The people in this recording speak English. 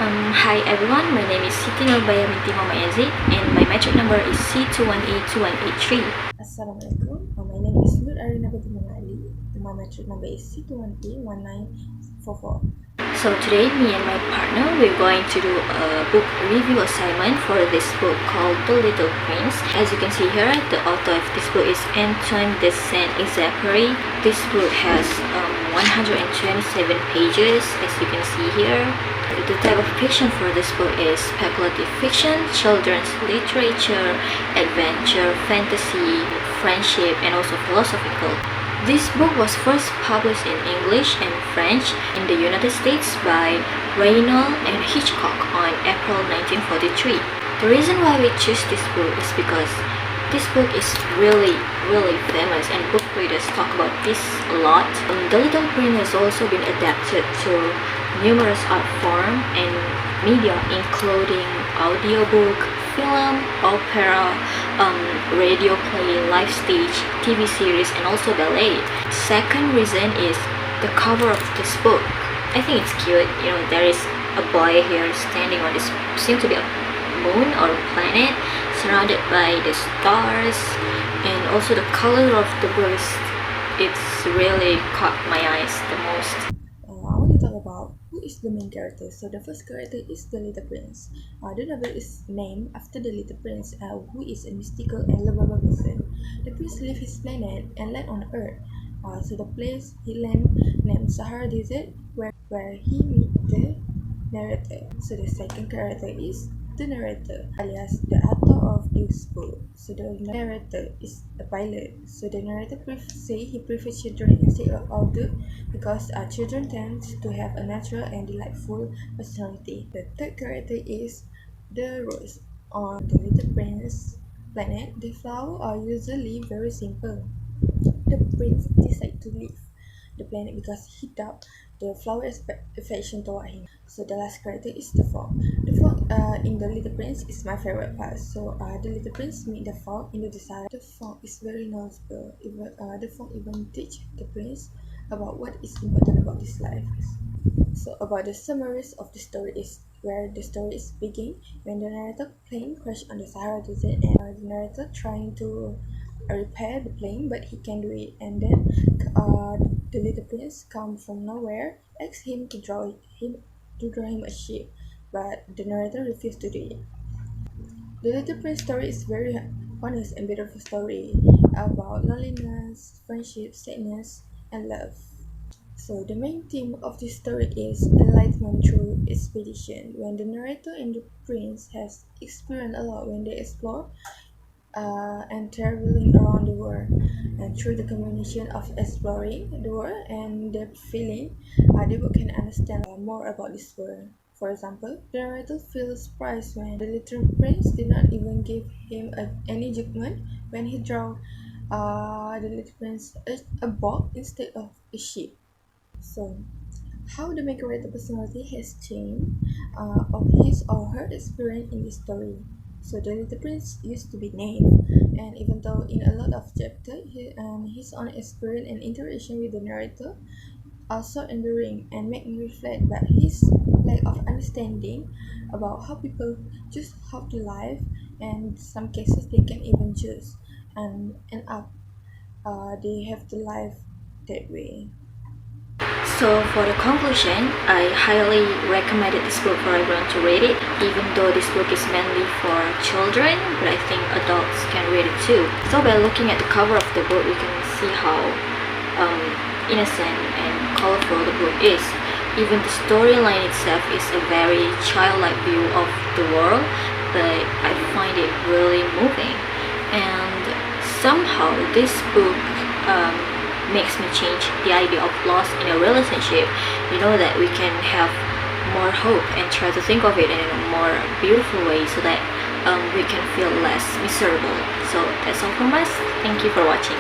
Hi everyone, my name is Siti Nurbaya binti Mama Yazid and my metric number is C21A2183. Assalamualaikum. My name is Lut Arina binti Mama Ali. My metric number is C21A1944. So today me and my partner we're going to do a book review assignment for this book called The Little Prince. As you can see here, the author of this book is Antoine de Saint-Exupéry. This book has 127 pages, as you can see here. The type of fiction for this book is speculative fiction, children's literature, adventure, fantasy, friendship, and also philosophical. This book was first published in English and French in the United States by Reynolds and Hitchcock on April 1943. The reason why we choose this book is because this book is really famous and book readers talk about this a lot. The Little Prince has also been adapted to numerous art forms and media including audiobook, film, opera, radio play, live stage, TV series, and also ballet. Second reason is the cover of this book. I think it's cute. There is a boy here standing on this seems to be a moon or planet surrounded by the stars, and also the color of the book it's really caught my eyes the most. I want to talk about who is the main character. So the first character is the Little Prince. The novel is named after the Little Prince, who is a mystical and lovable person. The prince leaves his planet and land on Earth. So the place he land named Sahara Desert, where he meet the narrator. So the second character is the narrator, alias the author of this book. So the narrator is a pilot. So the narrator say he prefers children instead of adults because children tend to have a natural and delightful personality. The third character is the rose. On the Little Prince planet, the flowers are usually very simple. The prince decides to leave the planet because he doubt the flower affection toward him. So the last character is the frog. The frog in the Little Prince is my favorite part. So the Little Prince meet the frog in the desire. The frog is very knowledgeable. The frog even teach the prince about what is important about this life. So about the summaries of the story is where the story is begin when the narrator plane crashed on the Sahara Desert, and the narrator trying to repair the plane, but he can't do it, and then the Little Prince come from nowhere, asks him to draw him a ship, but the narrator refused to do it. The Little Prince story is very honest and beautiful story about loneliness, friendship, sadness, and love. So the main theme of this story is enlightenment through expedition, when the narrator and the prince has experienced a lot when they explore and traveling around the world, and through the combination of exploring the world and the feeling, the book can understand more about this world. For example, the narrator feels surprised when the Little Prince did not even give him any judgment when he drew the Little Prince a boat instead of a ship. So how the main character personality has changed of his or her experience in this story. So the Little Prince used to be named, and even though in a lot of chapters his own experience and interaction with the narrator are so enduring and make me reflect that his lack of understanding about how people choose how to live, and in some cases they can even choose and end up they have to live that way. So for the conclusion, I highly recommended this book for everyone to read it, even though this book is mainly for children, but I think adults can read it too. So by looking at the cover of the book, we can see how innocent and colorful the book is. Even the storyline itself is a very childlike view of the world, but I find it really moving. And somehow this book makes me change the idea of loss in a relationship. That we can have more hope and try to think of it in a more beautiful way so that we can feel less miserable. So that's all from us. Thank you for watching.